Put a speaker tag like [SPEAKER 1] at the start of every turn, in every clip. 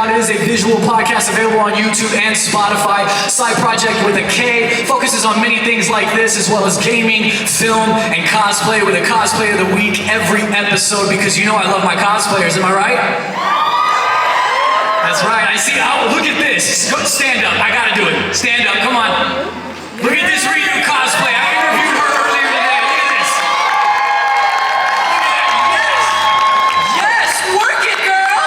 [SPEAKER 1] out. It is a visual podcast available on YouTube and Spotify. Side project with a K. Focuses on many things like this, as well as gaming, film, and cosplay, with a cosplay of the week every episode, because you know I love my cosplayers, am I right? That's right. I see. Oh, look at this. Stand up. I gotta do it. Stand up. Come on. Look at this Ryu cosplay. I interviewed her earlier today. Look at this. Yes, work it, girl.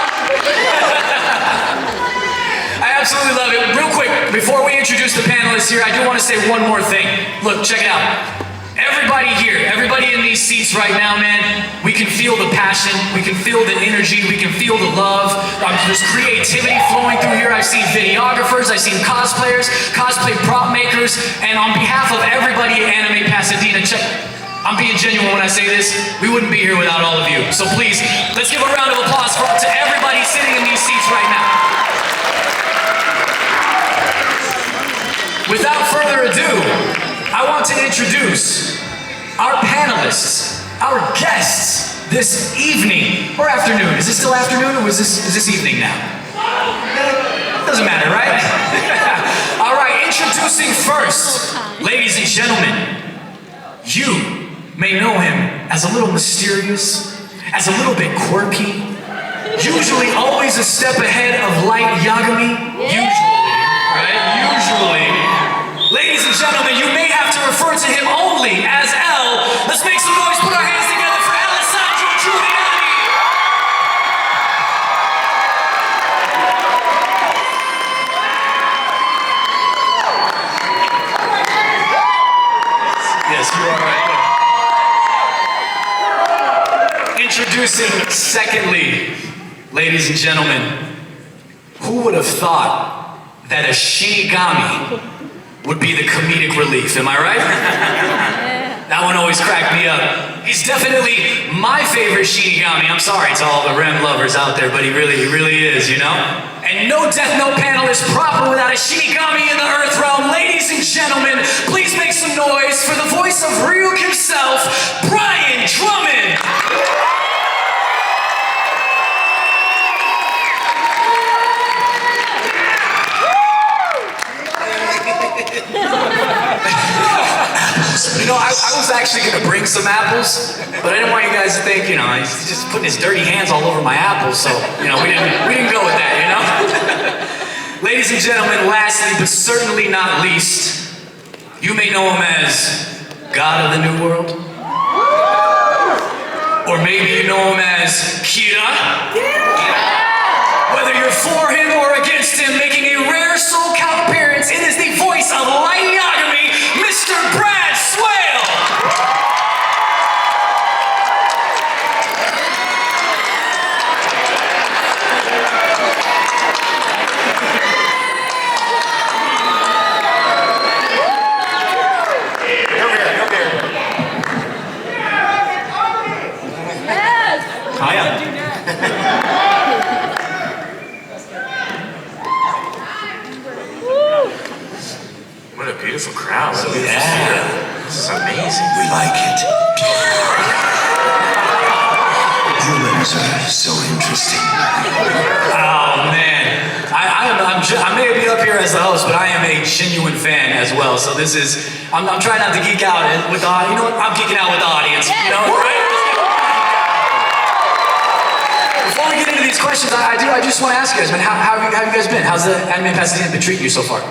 [SPEAKER 1] I absolutely love it. Real quick, before we introduce the panelists here, I do want to say one more thing. Look, check it out. Everybody here, everybody in these seats right now, man, we can feel the passion, we can feel the energy, we can feel the love. There's creativity flowing through here. I've seen videographers, I've seen cosplayers, cosplay prop makers, and on behalf of everybody at Anime Pasadena, I'm being genuine when I say this, we wouldn't be here without all of you. So please, let's give a round of applause to everybody sitting in these seats right now. Without further ado, I want to introduce our panelists, our guests this evening, or afternoon. Is this still afternoon, or is this evening now? Doesn't matter, right? All right, introducing first, ladies and gentlemen, you may know him as a little mysterious, as a little bit quirky, usually always a step ahead of Light Yagami, usually, right? Usually. Ladies and gentlemen, you may have to refer to him only as L. Let's make some noise, put our hands together for Alessandro Giuliani. Yes, you are right there. Introducing secondly, ladies and gentlemen, who would have thought that a Shinigami would be the comedic relief, am I right? That one always cracked me up. He's definitely my favorite Shinigami. I'm sorry to all the Rem lovers out there, but he really is, you know? And no Death Note panelist proper without a Shinigami in the Earth realm. Ladies and gentlemen, please make some noise for the voice of Ryuk himself, Brian Drummond. You know, I was actually gonna bring some apples, but I didn't want you guys to think, you know, he's just putting his dirty hands all over my apples, so, you know, we didn't go with that, you know? Ladies and gentlemen, lastly, but certainly not least, you may know him as God of the New World. Or maybe you know him as Kira. Whether you're for him or against him, making a rare soul count appearance, it is the voice of Light Yagami, Mr. Brad Swale! Come here. Yes! Hiya. What a beautiful crowd. What a beautiful theater. This is amazing.
[SPEAKER 2] We like it. Humans are so interesting.
[SPEAKER 1] Oh, man. I may be up here as the host, but I am a genuine fan as well. So this is, I'm trying not to geek out with the, you know what? I'm geeking out with the audience. You know, right? Before we get into these questions, I just want to ask you guys, man, how have you guys been? How's the Anime Pasadena been treating you so far?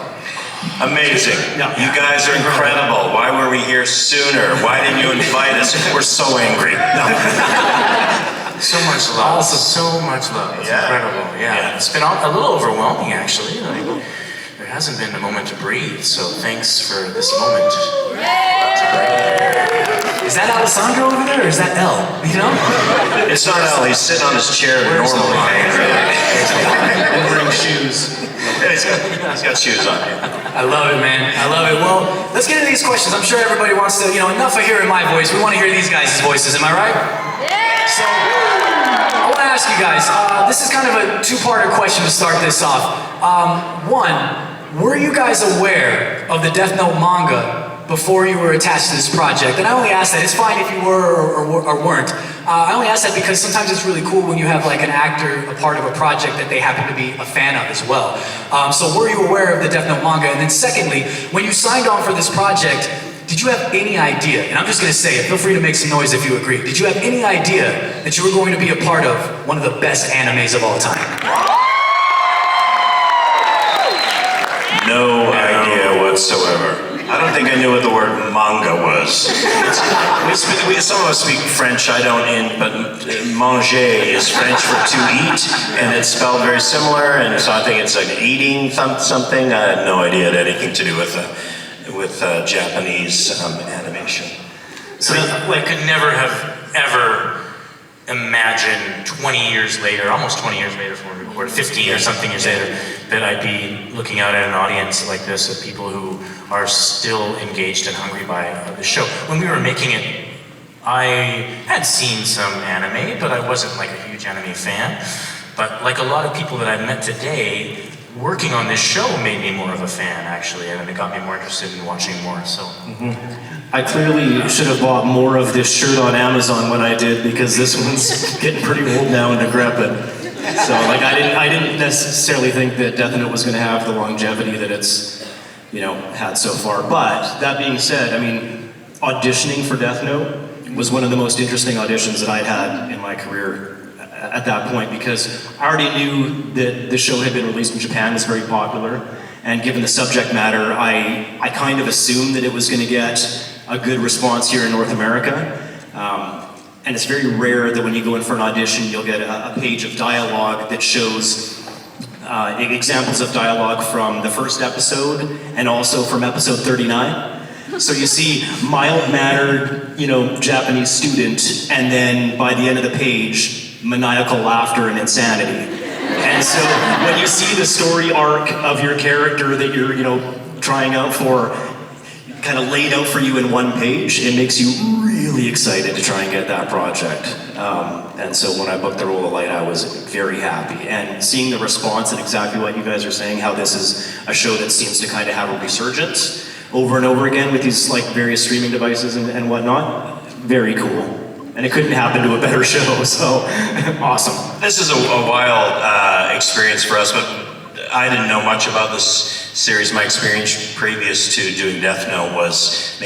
[SPEAKER 2] Amazing. You guys are incredible. Why were we here sooner? Why didn't you invite us? We're so angry.
[SPEAKER 3] So much love.
[SPEAKER 1] Awesome.
[SPEAKER 3] So much love. It's incredible. Yeah. It's been a little overwhelming, actually. Like, there hasn't been a moment to breathe, so thanks for this moment to breathe.
[SPEAKER 1] Is that Alessandro over there, or is that L? You know?
[SPEAKER 2] It's not L. He's sitting on his chair normally.
[SPEAKER 3] Wearing shoes.
[SPEAKER 2] He's got shoes on.
[SPEAKER 1] I love it, man. I love it. Well, let's get into these questions. I'm sure everybody wants to, you know, enough of hearing my voice. We want to hear these guys' voices. Am I right? Yeah. So, I want to ask you guys, this is kind of a two-parter question to start this off. One, were you guys aware of the Death Note manga before you were attached to this project? And I only ask that, it's fine if you were or weren't. I only ask that because sometimes it's really cool when you have like an actor, a part of a project that they happen to be a fan of as well. So were you aware of the Death Note manga? And then secondly, when you signed on for this project, did you have any idea, and I'm just going to say it, feel free to make some noise if you agree, did you have any idea that you were going to be a part of one of the best animes of all time?
[SPEAKER 2] No idea whatsoever. I don't think I knew what the word manga was. Some of us speak French, I don't, but manger is French for to eat, and it's spelled very similar, and so I think it's like eating something. I had no idea it had anything to do with Japanese animation.
[SPEAKER 3] So I could never have ever imagined 20 years later, almost 20 years later from when we recorded, 15 or something years later, that I'd be looking out at an audience like this of people who are still engaged and hungry by the show. When we were making it, I had seen some anime, but I wasn't like a huge anime fan. But like a lot of people that I've met today, working on this show made me more of a fan, actually, and it got me more interested in watching more, so.
[SPEAKER 4] I clearly should have bought more of this shirt on Amazon when I did, because this one's getting pretty old now and decrepit. So, like, I didn't necessarily think that Death Note was going to have the longevity that it's, had so far. But, that being said, I mean, auditioning for Death Note was one of the most interesting auditions that I'd had in my career at that point, because I already knew that the show had been released in Japan, it's very popular, and given the subject matter, I kind of assumed that it was going to get a good response here in North America. And it's very rare that when you go in for an audition, you'll get a page of dialogue that shows examples of dialogue from the first episode and also from episode 39. So you see mild-mannered, Japanese student, and then by the end of the page, maniacal laughter and insanity. And so when you see the story arc of your character that you're, trying out for, kind of laid out for you in one page, it makes you really excited to try and get that project. And so when I booked the role of Light, I was very happy. And seeing the response and exactly what you guys are saying, how this is a show that seems to kind of have a resurgence over and over again with these like various streaming devices and whatnot, very cool. And it couldn't happen to a better show, so awesome.
[SPEAKER 2] This is a wild experience for us, but I didn't know much about this series. My experience previous to doing Death Note was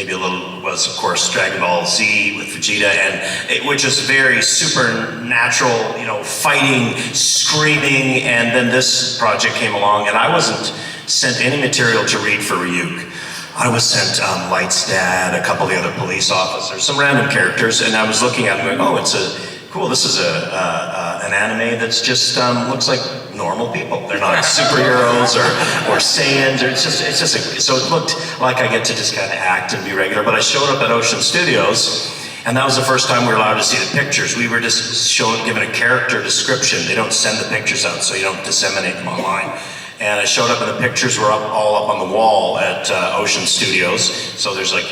[SPEAKER 2] of course Dragon Ball Z with Vegeta, which is very supernatural, fighting, screaming, and then this project came along, and I wasn't sent any material to read for Ryuk. I was sent Light's dad, a couple of the other police officers, some random characters, and I was looking at them going, oh, cool, this is an anime that's just looks like normal people. They're not superheroes or Saiyans, so it looked like I get to just kind of act and be regular, but I showed up at Ocean Studios, and that was the first time we were allowed to see the pictures. We were just given a character description. They don't send the pictures out, so you don't disseminate them online. And I showed up and the pictures were all up on the wall at Ocean Studios. So there's like,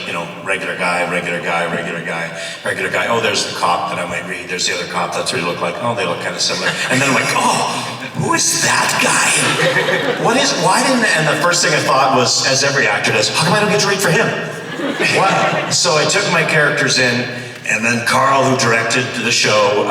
[SPEAKER 2] regular guy, regular guy, regular guy, regular guy. Oh, there's the cop that I might read. There's the other cop. That's what he looked like. Oh, they look kind of similar. And then I'm like, oh, who is that guy? And the first thing I thought was, as every actor does, how come I don't get to read for him? What? So I took my characters in, and then Carl, who directed the show,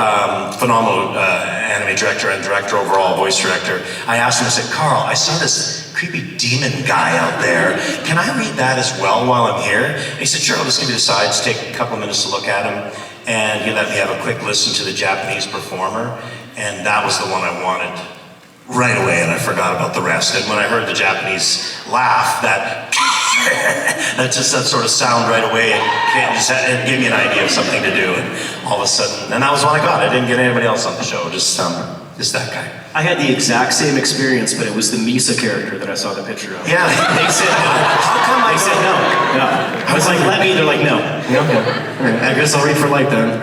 [SPEAKER 2] phenomenal anime director and director overall, voice director, I asked him, I said, Carl, I saw this creepy demon guy out there. Can I read that as well while I'm here? And he said, sure, I'll just give you the sides, take a couple of minutes to look at him. And he let me have a quick listen to the Japanese performer, and that was the one I wanted right away, and I forgot about the rest. And when I heard the Japanese laugh, that sort of sound right away, it gave me an idea of something to do, and all of a sudden, and that was what I got. I didn't get anybody else on the show, just that guy.
[SPEAKER 4] I had the exact same experience, but it was the Misa character that I saw the picture of.
[SPEAKER 2] Yeah,
[SPEAKER 4] They said no.
[SPEAKER 2] how come
[SPEAKER 4] They said no. I was like, let me. They're like, no. Right, I guess I'll read for Light then.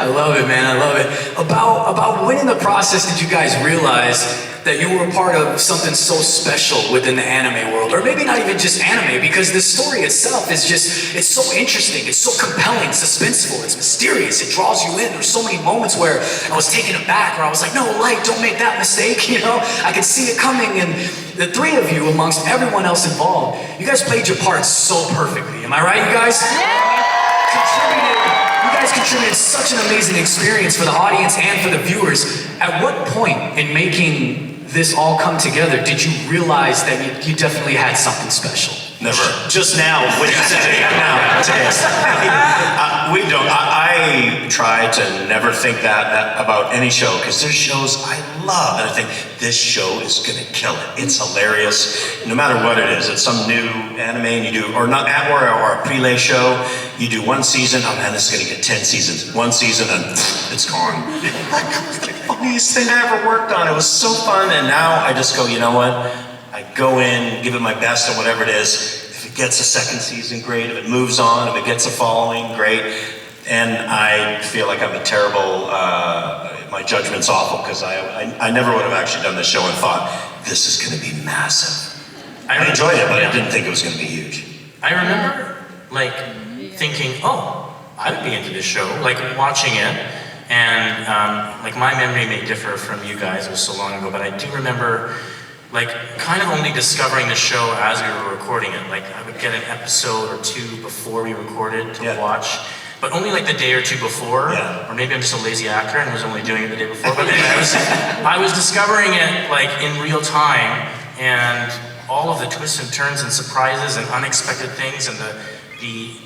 [SPEAKER 1] I love it, man. I love it. About when in the process did you guys realize that you were a part of something so special within the anime world? Or maybe not even just anime, because the story itself is it's so interesting, it's so compelling, suspenseful, it's mysterious, it draws you in. There's so many moments where I was taken aback, where I was like, no, Light, don't make that mistake, I could see it coming, and the three of you, amongst everyone else involved, you guys played your parts so perfectly. Am I right, you guys? Yeah! You guys guys contributed such an amazing experience for the audience and for the viewers. At what point in making this all come together did you realize that you definitely had something special?
[SPEAKER 2] Never.
[SPEAKER 4] Just now, when you said it.
[SPEAKER 2] Now, we don't. I try to never think that about any show, because there's shows I love, and I think this show is gonna kill it. It's hilarious, no matter what it is. It's some new anime, and you do, or a prelay show. You do one season. Oh man, this is gonna get 10 seasons. One season, and it's gone. That was the funniest thing I ever worked on. It was so fun, and now I just go, you know what? I go in, give it my best, and whatever it is. If it gets a second season, great. If it moves on, if it gets a following, great. And I feel like I'm a terrible, my judgment's awful, because I never would have actually done this show and thought, this is going to be massive. I enjoyed it, but I didn't think it was going to be huge.
[SPEAKER 3] I remember, like, thinking, oh, I would be into this show, like, watching it. And, like, my memory may differ from you guys, it was so long ago, but I do remember, like, kind of only discovering the show as we were recording it. Like, I would get an episode or two before we recorded to watch, but only like the day or two before, or maybe I'm just a lazy actor and was only doing it the day before, but anyway, I was discovering it like in real time, and all of the twists and turns and surprises and unexpected things, and the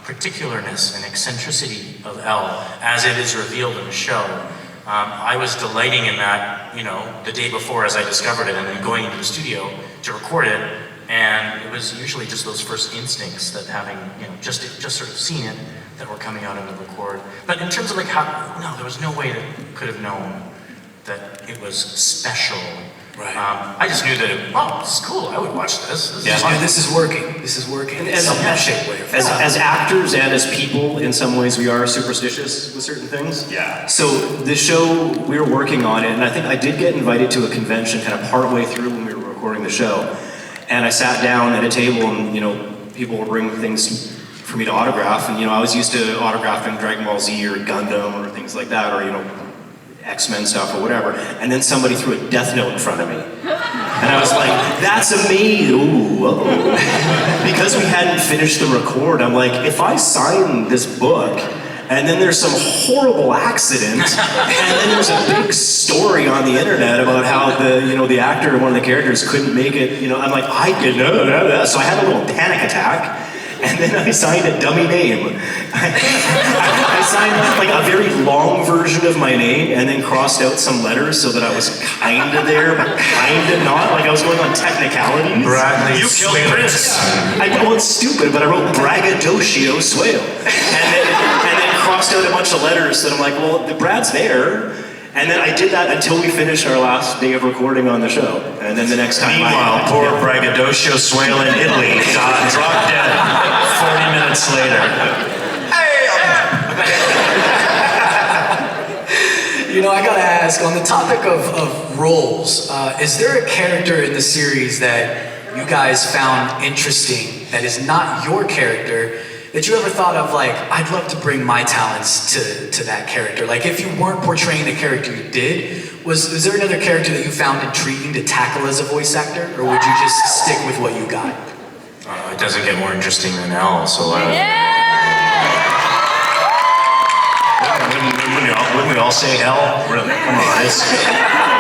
[SPEAKER 3] particularness and eccentricity of Elle as it is revealed in the show. I was delighting in that, you know, the day before as I discovered it, and then going into the studio to record it, and it was usually just those first instincts that having, you know, just sort of seen it, that were coming out in the record. But in terms of like how, no, there was no way that could have known that it was special.
[SPEAKER 1] Right.
[SPEAKER 3] I just knew that, oh, this is cool, I would watch this.
[SPEAKER 1] This is working. This is working.
[SPEAKER 4] As actors and as people, in some ways, we are superstitious with certain things.
[SPEAKER 2] Yeah.
[SPEAKER 4] So the show, we were working on it, and I think I did get invited to a convention kind of partway through when we were recording the show. And I sat down at a table, and, you know, people would bring things for me to autograph, and, you know, I was used to autographing Dragon Ball Z or Gundam or things like that, or, you know, X-Men stuff or whatever, and then somebody threw a Death Note in front of me. And I was like, that's amazing, ooh, oh. Because we hadn't finished the record, I'm like, if I sign this book, and then there's some horrible accident, and then there's a big story on the internet about how the actor, one of the characters, couldn't make it, you know, I'm like, I didn't know that. So I had a little panic attack. And then I signed a dummy name. I signed like a very long version of my name and then crossed out some letters so that I was kinda there, but kinda not. Like I was going on technicalities.
[SPEAKER 2] Bradley, you killed Prince.
[SPEAKER 4] Well, it's stupid, but I wrote Braggadocio Swale. And then crossed out a bunch of letters that I'm like, well, the Brad's there. And then I did that until we finished our last day of recording on the show. And then the next time
[SPEAKER 2] meanwhile, poor Braggadocio Swale in Italy dropped dead 40 minutes later.
[SPEAKER 1] You know, I gotta ask, on the topic of roles, is there a character in the series that you guys found interesting that is not your character, that you ever thought of, like, I'd love to bring my talents to that character? Like, if you weren't portraying the character you did, was there another character that you found intriguing to tackle as a voice actor, or would you just stick with what you got?
[SPEAKER 3] It doesn't get more interesting than Elle, so
[SPEAKER 2] Wouldn't we all say Elle? Really? Come on.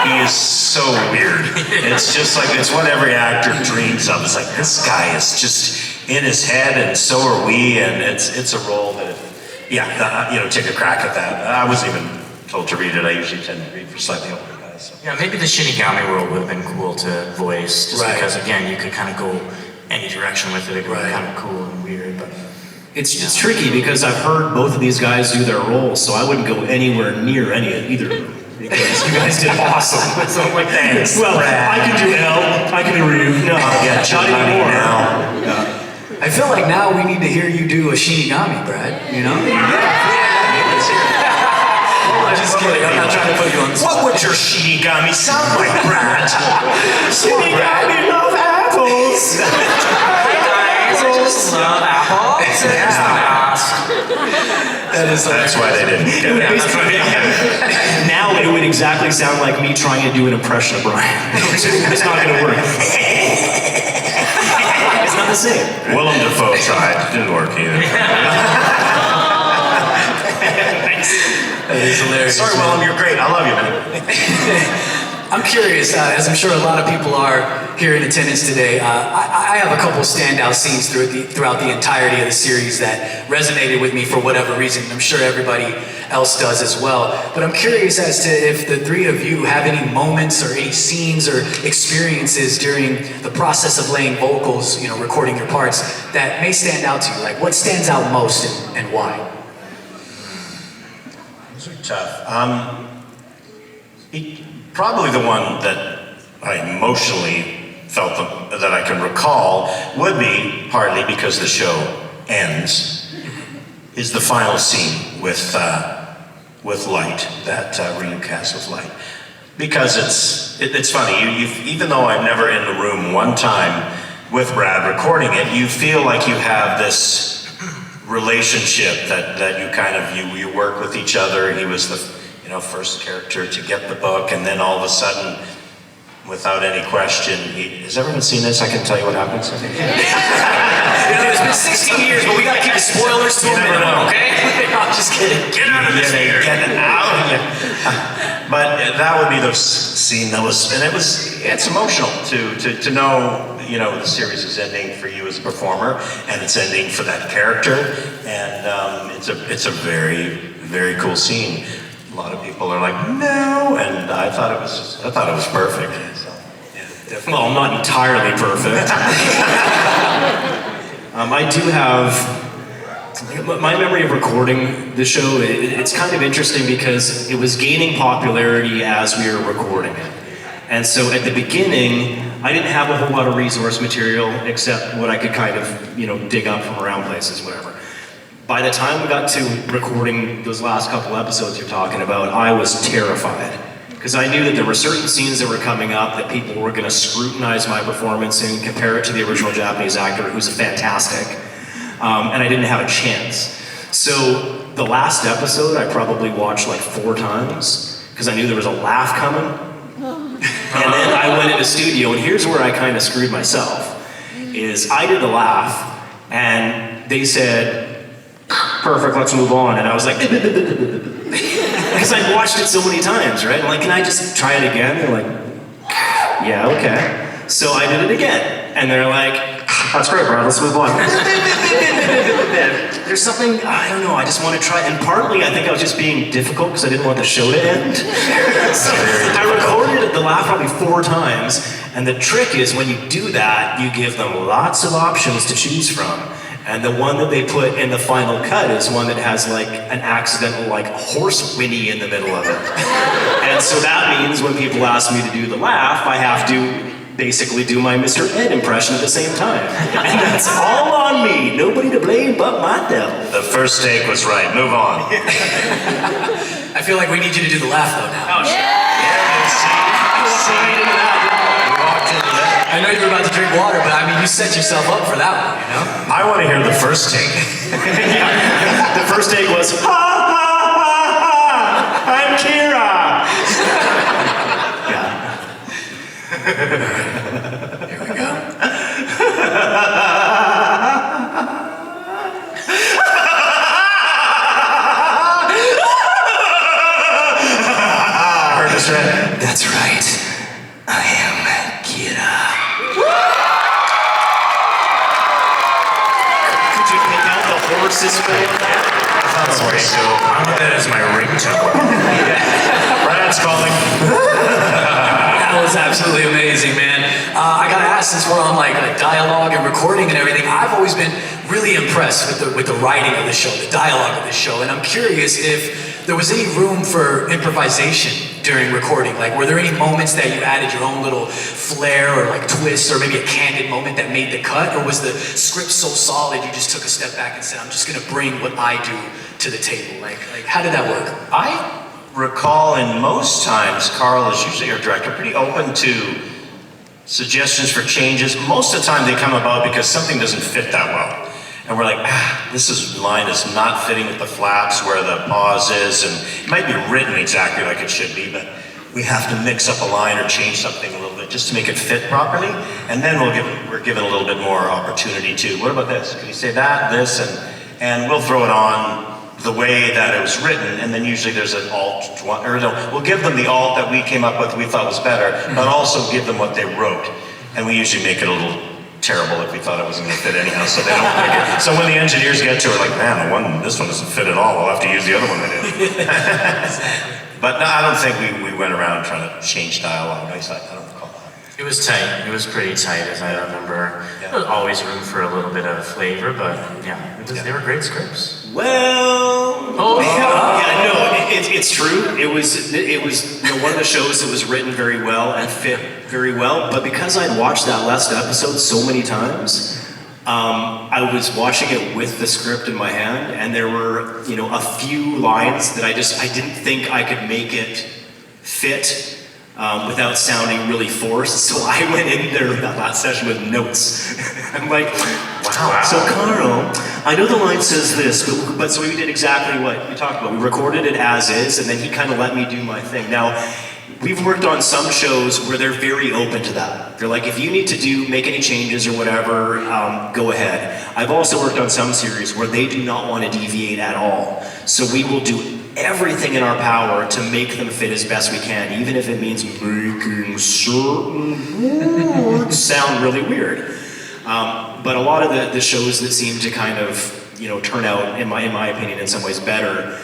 [SPEAKER 2] He is so weird. It's just like, it's what every actor dreams of. It's like, this guy is just in his head, and so are we, and it's a role that, take a crack at that. I wasn't even told to read it. I usually tend to read for slightly older guys. So.
[SPEAKER 3] Yeah, maybe the Shinigami world would have been cool to voice, just because, again, you could kind of go any direction with it. It would be kind of cool and weird, but...
[SPEAKER 4] It's tricky because I've heard both of these guys do their roles, so I wouldn't go anywhere near any of either of them. Because you guys did awesome. So I'm like, thanks. Well, Brad. I can do Elle, I can do Ryu. No, not anymore.
[SPEAKER 1] Now. I feel like now we need to hear you do a Shinigami, Brad, you know? I'm just kidding, I'm not trying to put you on the spot.
[SPEAKER 2] What would your Shinigami sound like, Brad?
[SPEAKER 4] Shinigami love apples!
[SPEAKER 3] I just love apples.
[SPEAKER 2] That's why they didn't get it.
[SPEAKER 4] Now it would exactly sound like me trying to do an impression of Brian. It's not going to work. It's not the same.
[SPEAKER 2] Willem Dafoe tried. Didn't work either.
[SPEAKER 1] That is hilarious.
[SPEAKER 2] Sorry,
[SPEAKER 1] man.
[SPEAKER 2] Willem, you're great. I love you, man.
[SPEAKER 1] I'm curious, as I'm sure a lot of people are here in attendance today, I have a couple standout scenes throughout the entirety of the series that resonated with me for whatever reason. I'm sure everybody else does as well. But I'm curious as to if the three of you have any moments or any scenes or experiences during the process of laying vocals, you know, recording your parts, that may stand out to you. Like, what stands out most and why?
[SPEAKER 2] Those are tough. Probably the one that I emotionally felt that I can recall would be, partly because the show ends, is the final scene with Light, that recast with Light. Because it's funny, even though I'm never in the room one time with Brad recording it, you feel like you have this relationship that you kind of, you work with each other. He was the first character to get the book, and then all of a sudden, without any question, has everyone seen this? I can tell you what happens.
[SPEAKER 1] It's been 16 years, but we gotta keep the spoilers to a minimum, okay? I'm just kidding. Get out of this theater.
[SPEAKER 2] Get out. But that would be the scene that was, and it's emotional to know, the series is ending for you as a performer, and it's ending for that character, and it's a very, very cool scene. A lot of people are like, no, and I thought it was perfect. So,
[SPEAKER 4] yeah, well, not entirely perfect. I do have my memory of recording the show. It's kind of interesting because it was gaining popularity as we were recording it, and so at the beginning, I didn't have a whole lot of resource material except what I could kind of dig up from around places, whatever. By the time we got to recording those last couple episodes you're talking about, I was terrified. Because I knew that there were certain scenes that were coming up that people were going to scrutinize my performance and compare it to the original Japanese actor, who's fantastic. And I didn't have a chance. So the last episode I probably watched like 4 times, because I knew there was a laugh coming. And then I went into studio, and here's where I kind of screwed myself, is I did the laugh, and they said, perfect, let's move on. And I was like, because I'd watched it so many times, right? I'm like, can I just try it again? They're like, yeah, okay. So I did it again. And they're like, that's great, Brad, let's move on. There's something, I don't know, I just want to try. And partly I think I was just being difficult because I didn't want the show to end. So I recorded the laugh probably 4 times. And the trick is when you do that, you give them lots of options to choose from. And the one that they put in the final cut is one that has like an accidental like horse whinny in the middle of it. And so that means when people ask me to do the laugh, I have to basically do my Mr. Ed impression at the same time. And that's all on me. Nobody to blame but myself.
[SPEAKER 2] The first take was right. Move on.
[SPEAKER 1] I feel like we need you to do the laugh though now.
[SPEAKER 2] Oh,
[SPEAKER 1] I know you were about to drink water, but I mean, you set yourself up for that one,
[SPEAKER 2] I want to hear the first take.
[SPEAKER 4] The first take was, ha ha ha, I'm Kira. Yeah.
[SPEAKER 1] Here we go.
[SPEAKER 2] Heard this right?
[SPEAKER 1] That's right. I am Kira.
[SPEAKER 4] Horses
[SPEAKER 3] I'm that as my ringtone.
[SPEAKER 2] Brad's calling.
[SPEAKER 1] That was absolutely amazing, man. I gotta ask, since we're on like dialogue and recording and everything, I've always been really impressed with the writing of the show, the dialogue of the show, and I'm curious if there was any room for improvisation during recording. Like, were there any moments that you added your own little flair or like twist or maybe a candid moment that made the cut? Or was the script so solid you just took a step back and said, I'm just gonna bring what I do to the table? Like how did that work?
[SPEAKER 2] I recall in most times, Carl is usually our director, pretty open to suggestions for changes. Most of the time they come about because something doesn't fit that well. And we're like, this line is not fitting with the flaps where the pause is, and it might be written exactly like it should be, but we have to mix up a line or change something a little bit just to make it fit properly. And then we're given a little bit more opportunity to, what about this? Can you say that, this, and we'll throw it on the way that it was written, and then usually there's an alt one, or no, we'll give them the alt that we came up with, we thought was better, but also give them what they wrote. And we usually make it a little terrible if we thought it wasn't going to fit anyhow, so they don't pick it. So when the engineers get to it, like, man, this one doesn't fit at all, we'll have to use the other one they did. But no, I don't think we went around trying to change dialogue. I don't recall that.
[SPEAKER 3] It was tight. It was pretty tight, as I remember.
[SPEAKER 2] Yeah.
[SPEAKER 3] There was always room for a little bit of flavor, but yeah, they were great scripts.
[SPEAKER 4] Well, yeah, no, it's true. It was one of the shows that was written very well and fit very well. But because I'd watched that last episode so many times, I was watching it with the script in my hand, and there were a few lines that I didn't think I could make it fit. Without sounding really forced, so I went in there that last session with notes. I'm like, wow. So Carl, I know the line says this, but so we did exactly what we talked about. We recorded it as is, and then he kind of let me do my thing. Now, we've worked on some shows where they're very open to that. They're like, if you need to make any changes or whatever, go ahead. I've also worked on some series where they do not want to deviate at all. So we will do everything in our power to make them fit as best we can, even if it means making certain words sound really weird. But a lot of the shows that seem to kind of turn out, in my opinion, in some ways better,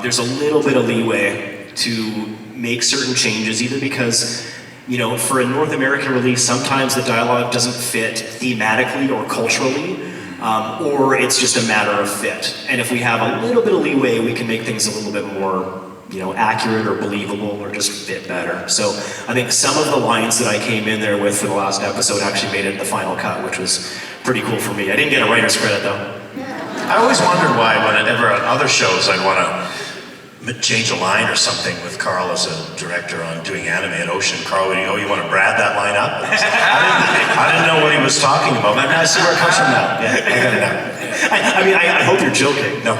[SPEAKER 4] there's a little bit of leeway to make certain changes, either because for a North American release, sometimes the dialogue doesn't fit thematically or culturally. Or it's just a matter of fit. And if we have a little bit of leeway, we can make things a little bit more, accurate or believable or just fit better. So I think some of the lines that I came in there with for the last episode actually made it in the final cut, which was pretty cool for me. I didn't get a writer's credit though.
[SPEAKER 2] I always wondered why whenever on other shows I'd want to change a line or something with Carl as a director on doing anime at Ocean. Carl would, you want to brad that line up? I didn't know what he was talking about. But I see where it comes from now. Yeah, I got it now.
[SPEAKER 4] I hope you're joking.
[SPEAKER 2] No.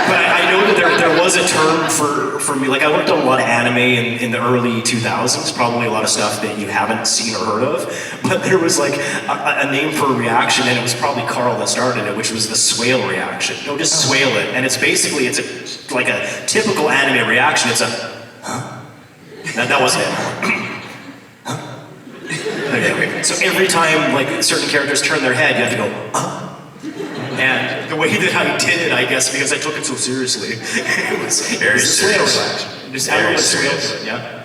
[SPEAKER 4] But I know that there was a term for me. Like, I worked on a lot of anime in the early 2000s, probably a lot of stuff that you haven't seen or heard of. But there was like a name for a reaction, and it was probably Carl that started it, which was the swale reaction. Just swale it. And it's basically, like a typical anime reaction. It's a, huh? That wasn't it. Okay. So every time like certain characters turn their head, you have to go, huh? And the way that I did it, I guess, because I took it so seriously, it was
[SPEAKER 2] very serious.
[SPEAKER 4] Just
[SPEAKER 2] very serious.
[SPEAKER 4] Yeah.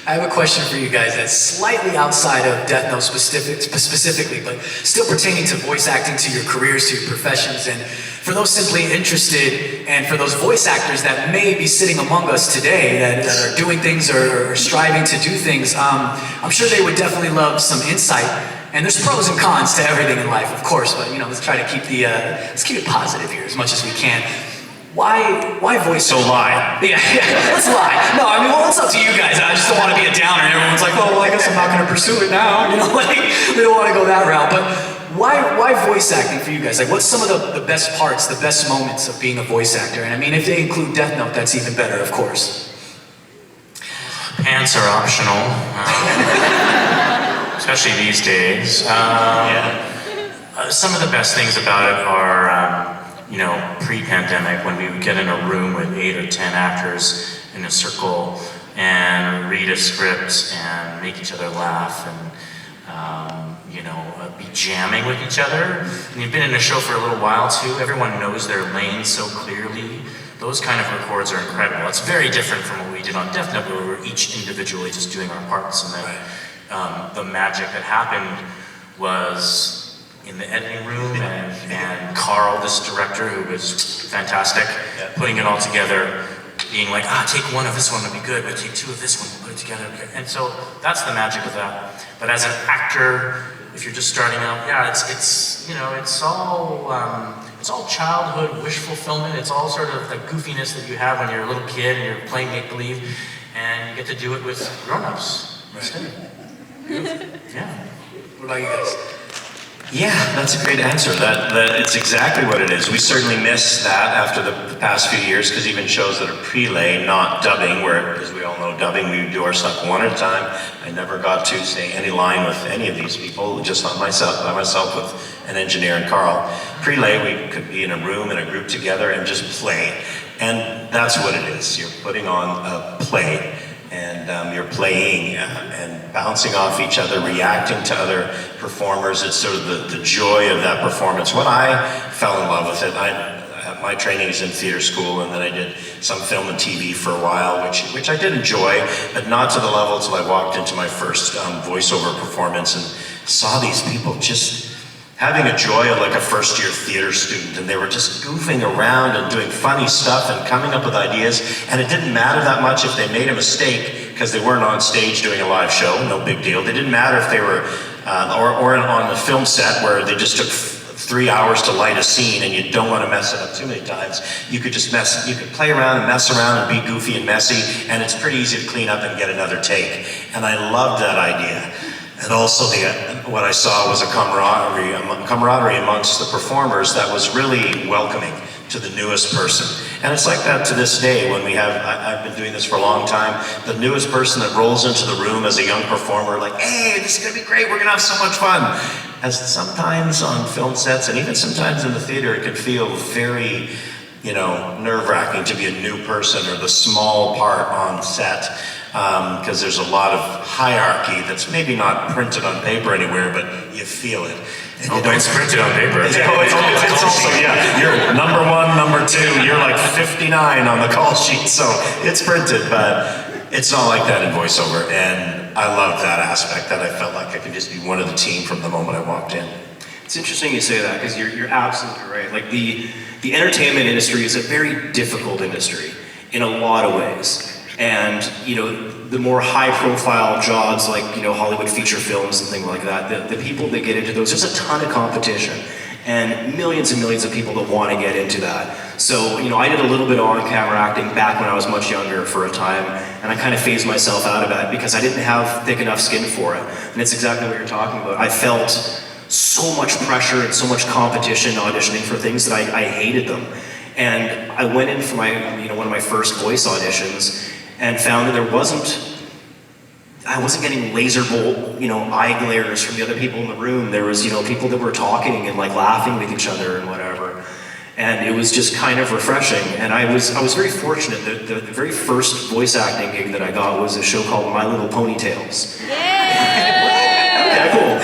[SPEAKER 1] I have a question for you guys that's slightly outside of Death Note specifically, but still pertaining to voice acting, to your careers, to your professions, and for those simply interested, and for those voice actors that may be sitting among us today that are doing things or striving to do things, I'm sure they would definitely love some insight. And there's pros and cons to everything in life, of course, but let's try to keep let's keep it positive here as much as we can. Why voice?
[SPEAKER 2] So lie.
[SPEAKER 1] Yeah, let's lie. No, I mean, well, it's up to you guys. I just don't want to be a downer, and everyone's like, oh, well, I guess I'm not going to pursue it now. Like, we don't want to go that route. But why voice acting for you guys? Like, what's some of the best parts, the best moments of being a voice actor? And I mean, if they include Death Note, that's even better, of course.
[SPEAKER 3] Pants are optional, especially these days. Some of the best things about it are, pre-pandemic, when we would get in a room with 8 or 10 actors in a circle and read a script and make each other laugh and, be jamming with each other. And you've been in a show for a little while too. Everyone knows their lane so clearly. Those kind of records are incredible. It's very different from what we did on Death Note, where we were each individually just doing our parts, and then the magic that happened was in the editing room, and Carl, this director who was fantastic, putting it all together, being like, take one of this one would be good, but take 2 of this one, put it together. And so that's the magic of that. But as an actor, if you're just starting out, it's all childhood wish fulfillment. It's all sort of the goofiness that you have when you're a little kid and you're playing make-believe, and you get to do it with grown-ups instead. Yeah.
[SPEAKER 1] What about you guys?
[SPEAKER 2] Yeah, that's a great answer. That it's exactly what it is. We certainly miss that after the past few years, because even shows that are prelay, not dubbing, where, as we all know, dubbing, we would do our stuff one at a time. I never got to say any line with any of these people, just by myself with an engineer and Carl. Prelay, we could be in a room, in a group together and just play. And that's what it is. You're putting on a play, and you're playing and bouncing off each other, reacting to other performers. It's sort of the joy of that performance. When I fell in love with it, my training is in theater school, and then I did some film and TV for a while, which I did enjoy, but not to the level till I walked into my first voiceover performance and saw these people just having a joy of like a first-year theater student, and they were just goofing around and doing funny stuff and coming up with ideas, and it didn't matter that much if they made a mistake because they weren't on stage doing a live show, no big deal. It didn't matter if they were, or on the film set where they just took 3 hours to light a scene and you don't want to mess it up too many times. You could just you could play around and mess around and be goofy and messy, and it's pretty easy to clean up and get another take. And I loved that idea. And also what I saw was a camaraderie amongst the performers that was really welcoming to the newest person. And it's like that to this day when I've been doing this for a long time, the newest person that rolls into the room as a young performer, like, hey, this is gonna be great, we're gonna have so much fun. As sometimes on film sets and even sometimes in the theater, it can feel very, nerve-wracking to be a new person or the small part on set. Because there's a lot of hierarchy that's maybe not printed on paper anywhere, but you feel it. And
[SPEAKER 3] but it's printed on paper.
[SPEAKER 2] It's also, yeah, you're number 1, number 2, you're like 59 on the call sheet, so it's printed, but it's not like that in voiceover, and I love that aspect, that I felt like I could just be one of the team from the moment I walked in.
[SPEAKER 4] It's interesting you say that, because you're absolutely right. Like the entertainment industry is a very difficult industry in a lot of ways. And, the more high-profile jobs like, Hollywood feature films and things like that, the people that get into those, there's a ton of competition and millions of people that want to get into that. So, I did a little bit of on-camera acting back when I was much younger for a time, and I kind of phased myself out of that because I didn't have thick enough skin for it. And it's exactly what you're talking about. I felt so much pressure and so much competition auditioning for things that I hated them. And I went in for my, one of my first voice auditions, and found that I wasn't getting laser bolt, eye glares from the other people in the room. There was, people that were talking and like laughing with each other and whatever. And it was just kind of refreshing. And I was very fortunate that the very first voice acting gig that I got was a show called My Little Ponytails. Okay, cool.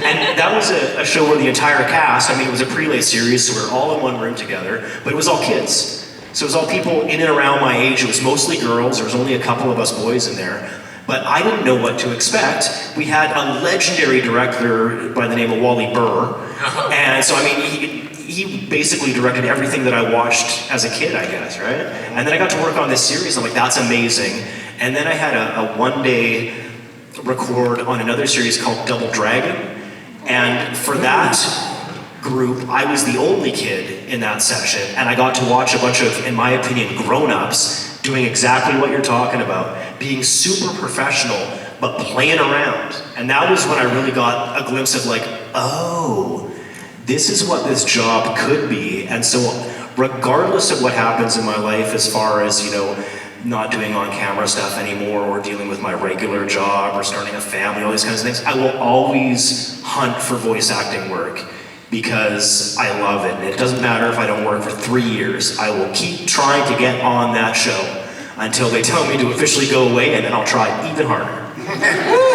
[SPEAKER 4] And that was a show where the entire cast, it was a prelay series, so we were all in one room together, but it was all kids. So it was all people in and around my age. It was mostly girls. There was only a couple of us boys in there. But I didn't know what to expect. We had a legendary director by the name of Wally Burr. And so, he basically directed everything that I watched as a kid, I guess, right? And then I got to work on this series. I'm like, that's amazing. And then I had a one-day record on another series called Double Dragon. And for that group, I was the only kid in that session, and I got to watch a bunch of, in my opinion, grown-ups doing exactly what you're talking about, being super professional, but playing around. And that was when I really got a glimpse of like, oh, this is what this job could be. And so regardless of what happens in my life as far as, not doing on-camera stuff anymore or dealing with my regular job or starting a family, all these kinds of things, I will always hunt for voice acting work, because I love it. And it doesn't matter if I don't work for 3 years. I will keep trying to get on that show until they tell me to officially go away, and then I'll try even harder.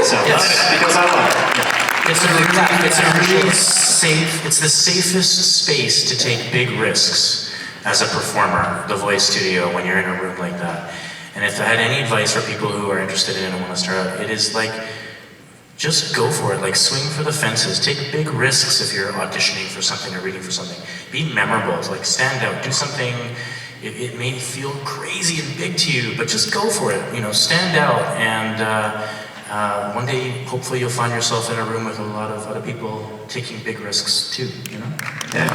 [SPEAKER 4] So, because I love it. Yeah.
[SPEAKER 3] It's a really safe, it's the safest space to take big risks as a performer, the voice studio, when you're in a room like that. And if I had any advice for people who are interested in it and want to start out, it is like, just go for it, like swing for the fences, take big risks if you're auditioning for something or reading for something. Be memorable, like stand out, do something, it may feel crazy and big to you, but just go for it, stand out, and one day, hopefully you'll find yourself in a room with a lot of other people taking big risks too,
[SPEAKER 2] Yeah.